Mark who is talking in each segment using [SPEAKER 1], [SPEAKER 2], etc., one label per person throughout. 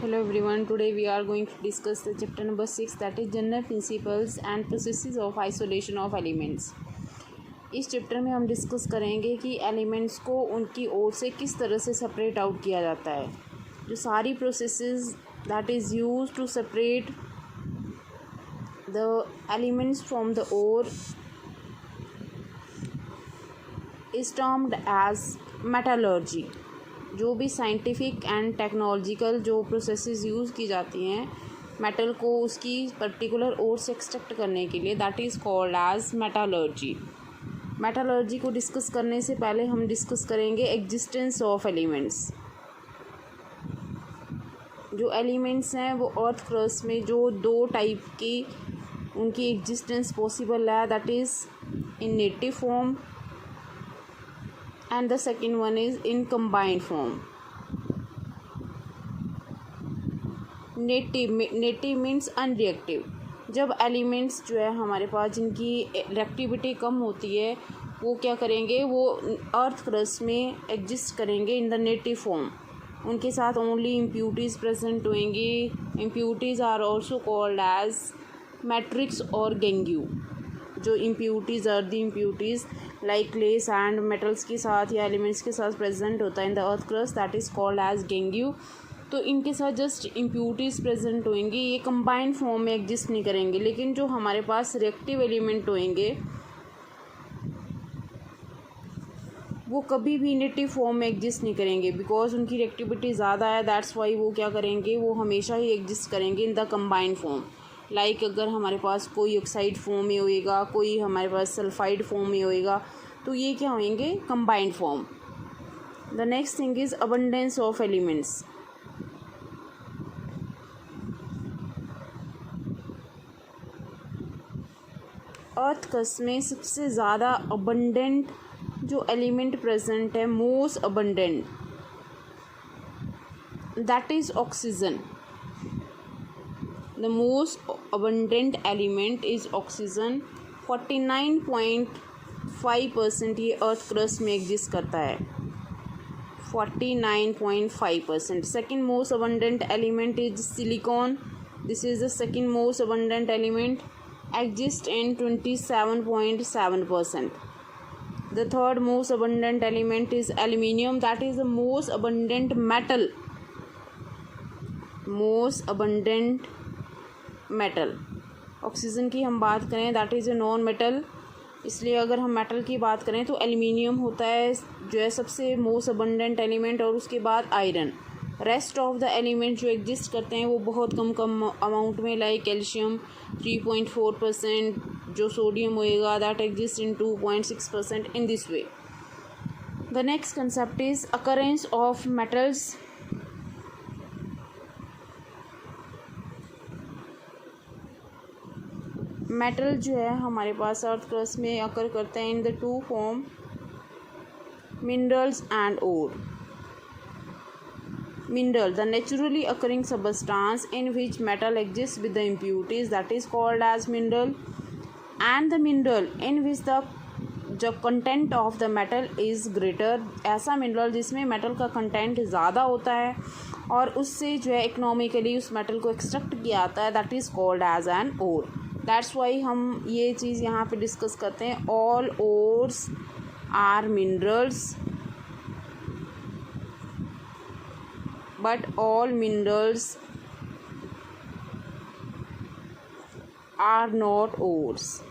[SPEAKER 1] Hello everyone, today we are going to discuss the chapter number 6, that is general principles and processes of isolation of elements. इस chapter में हम discuss करेंगे कि elements को उनकी ओर से किस तरह से सेपरेट आउट किया जाता है. जो सारी processes that is use to separate the elements from the ore is termed as metallurgy. जो भी साइंटिफिक एंड टेक्नोलॉजिकल जो प्रोसेसेस यूज़ की जाती हैं मेटल को उसकी पर्टिकुलर ओर से एक्सट्रैक्ट करने के लिए, that is called as metallurgy. Metallurgy को डिस्कस करने से पहले हम डिस्कस करेंगे एग्जिस्टेंस ऑफ एलिमेंट्स. जो एलिमेंट्स हैं वो अर्थ क्रस्ट में जो दो टाइप की उनकी एग्जिस्टेंस पॉसिबल है, that is in native form and the second one is in combined form. Native means unreactive. जब एलिमेंट्स जो है हमारे पास जिनकी रिएक्टिविटी कम होती है वो क्या करेंगे, वो अर्थ क्रस्ट में एग्जिस्ट करेंगे इन द नेटिव फॉर्म. उनके साथ ओनली इम्प्यूरिटीज़ प्रेजेंट होंगी. Impurities are also called as matrix और गेंग्यू. जो impurities are the impurities like clay sand metals के साथ या एलिमेंट्स के साथ प्रेजेंट होता है in the earth crust, that is called as gangue. तो इनके साथ जस्ट इम्प्यूरिटीज़ प्रेजेंट होंगी, ये कंबाइंड फॉर्म में एग्जिस्ट नहीं करेंगे. लेकिन जो हमारे पास रिएक्टिव एलिमेंट होंगे वो कभी भी नेटिव फॉर्म में एग्जिस्ट नहीं करेंगे बिकॉज उनकी रिएक्टिविटी ज़्यादा है. दैट्स वाई वो क्या करेंगे, वो हमेशा ही एग्जिस्ट करेंगे in the combined form. Like अगर हमारे पास कोई ऑक्साइड फॉर्म में होएगा, कोई हमारे पास सल्फाइड फॉर्म में होएगा, तो ये क्या होंगे, combined form. The next thing is abundance of elements. Earth crust में सबसे ज़्यादा अबंडेंट जो एलिमेंट प्रेजेंट है, most abundant, that is oxygen. The most abundant element is oxygen. 49.5% ये अर्थ क्रस्ट में एग्जिस्ट करता है. 49.5%. Second most abundant element is silicon. This is the second most abundant element. Exists in 27.7%. The third most abundant element is aluminium. That is the most abundant metal. Most abundant metal. Oxygen की हम बात करें that is a non metal, इसलिए अगर हम metal की बात करें तो एल्यूमिनियम होता है जो है सबसे मोस्ट अबंडेंट एलिमेंट, और उसके बाद iron. Rest of the element जो एग्जिस्ट करते हैं वो बहुत कम अमाउंट में, लाइक कैल्शियम 3.4%, जो सोडियम होएगा that exist in 2.6%. In this way the next concept is occurrence of metals. Metal जो है हमारे पास अर्थ क्रस्ट में अकर करते हैं in the two form, minerals and ore. Mineral, the naturally occurring substance in which metal exist with the impurities, that is called as mineral. And the mineral in which the जो content of the metal is greater. ऐसा mineral जिसमें metal का content ज़्यादा होता है और उससे जो है इकोनॉमिकली उस मेटल को एक्सट्रैक्ट किया जाता है, that is called as an ore. That's why हम ये चीज़ यहाँ पे डिस्कस करते हैं. All ores are minerals but all minerals are not ores.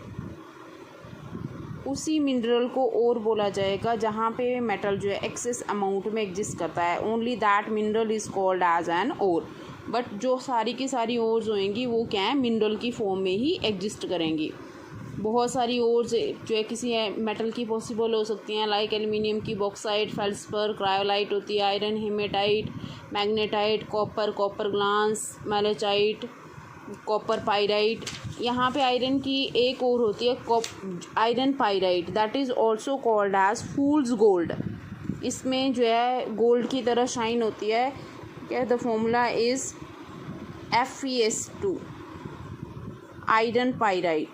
[SPEAKER 1] उसी मिनरल को ओर बोला जाएगा जहाँ पे मेटल जो है एक्सेस अमाउंट में एग्जिस्ट करता है. Only that mineral is called as an ore. But जो सारी की सारी ओर्स होएंगी वो क्या है, मिनरल की फॉर्म में ही एग्जिस्ट करेंगी. बहुत सारी ओर्स जो है किसी मेटल की पॉसिबल हो सकती हैं, लाइक एल्यूमिनियम की बॉक्साइट, फेल्सपर, क्रायोलाइट होती है, iron haematite, magnetite, copper glance, malachite, copper pyrite. यहाँ पे आयरन की एक और होती है iron pyrite, that is also called as fool's gold. इसमें जो है गोल्ड की तरह शाइन होती है. क्या the formula is FeS2 iron pyrite,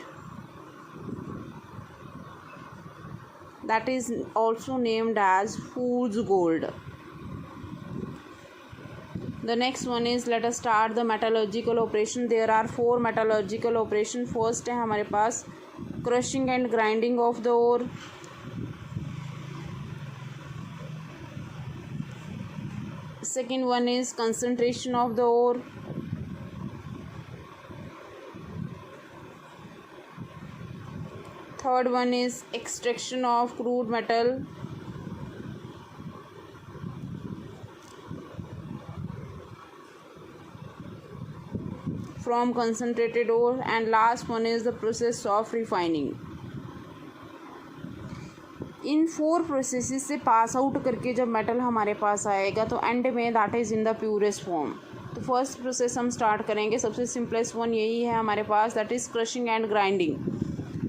[SPEAKER 1] that is also named as fool's gold. The next one is let us start the metallurgical operation. There are 4 metallurgical operation. First है हमारे पास crushing and grinding of the ore. Second one is concentration of the ore. Third one is extraction of crude metal. From concentrated ore, and last one is the process of refining. In 4 processes से pass out करके जब metal हमारे पास आएगा तो end में that is in the purest form. तो first process हम start करेंगे. सबसे सिंपलेस्ट वन यही है हमारे पास, that is crushing and grinding.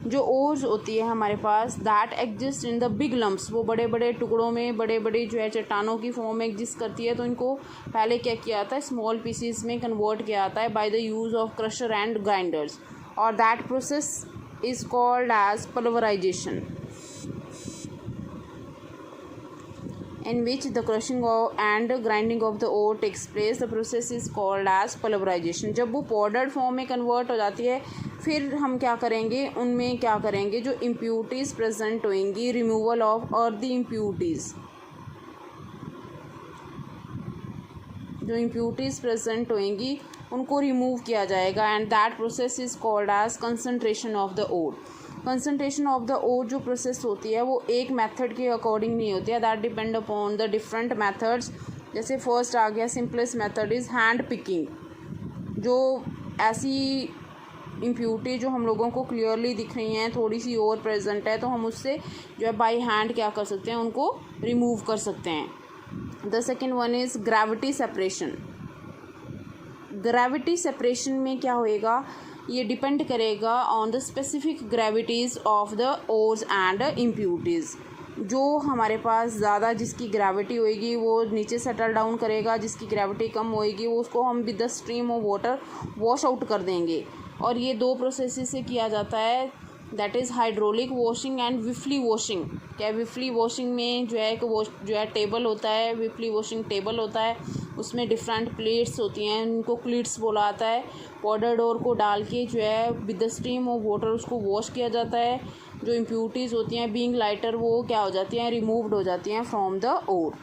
[SPEAKER 1] जो ओर्स होती है हमारे पास that exist in the big lumps, वो बड़े बड़े टुकड़ों में बड़े बड़े जो है चट्टानों की फॉर्म में एग्जिस्ट करती है. तो इनको पहले क्या किया जाता है, स्मॉल पीसीस में कन्वर्ट किया जाता है by the use of crusher and grinders, और that process is called as pulverisation, in which the crushing and grinding of the ore takes place. The process is called as pulverization. जब वो powdered form में convert हो जाती है फिर हम क्या करेंगे, उनमें क्या करेंगे, जो इम्प्यूरिटीज़ प्रेजेंट होंगी, रिमूवल ऑफ अर्दी इम्प्यूरिटीज़, जो इम्प्यूरिटीज़ प्रेजेंट होंगी उनको रिमूव किया जाएगा, and that process is called as concentration of the ore. Concentration of the ore जो प्रोसेस होती है वो एक मेथड के अकॉर्डिंग नहीं होती है, that depend upon the different methods. जैसे फर्स्ट आ गया simplest method is hand picking. जो ऐसी इम्प्यूरिटी जो हम लोगों को क्लियरली दिख रही हैं, थोड़ी सी और प्रेजेंट है, तो हम उससे जो है बाई हैंड क्या कर सकते हैं, उनको रिमूव कर सकते हैं. The second one is gravity separation. Gravity separation में क्या होएगा, ये डिपेंड करेगा on the specific gravities of the ores and impurities. जो हमारे पास ज़्यादा जिसकी ग्रेविटी होएगी वो नीचे सेटल डाउन करेगा, जिसकी ग्रेविटी कम होएगी वो उसको हम with the stream of water wash out कर देंगे. और ये 2 प्रोसेस से किया जाता है, that is hydraulic washing and Wilfley washing. क्या विफली वॉशिंग में जो है जो है टेबल होता है, विफली वॉशिंग टेबल होता है, उसमें डिफरेंट प्लेट्स होती हैं, उनको क्लीट्स बोला जाता है. पाउडर डोर को डाल के जो है with the stream of water उसको वॉश किया जाता है. जो इम्प्यूरिटीज़ होती हैं बीइंग लाइटर वो क्या हो जाती हैं, रिमूव्ड हो जाती हैं फ्रॉम द ओर.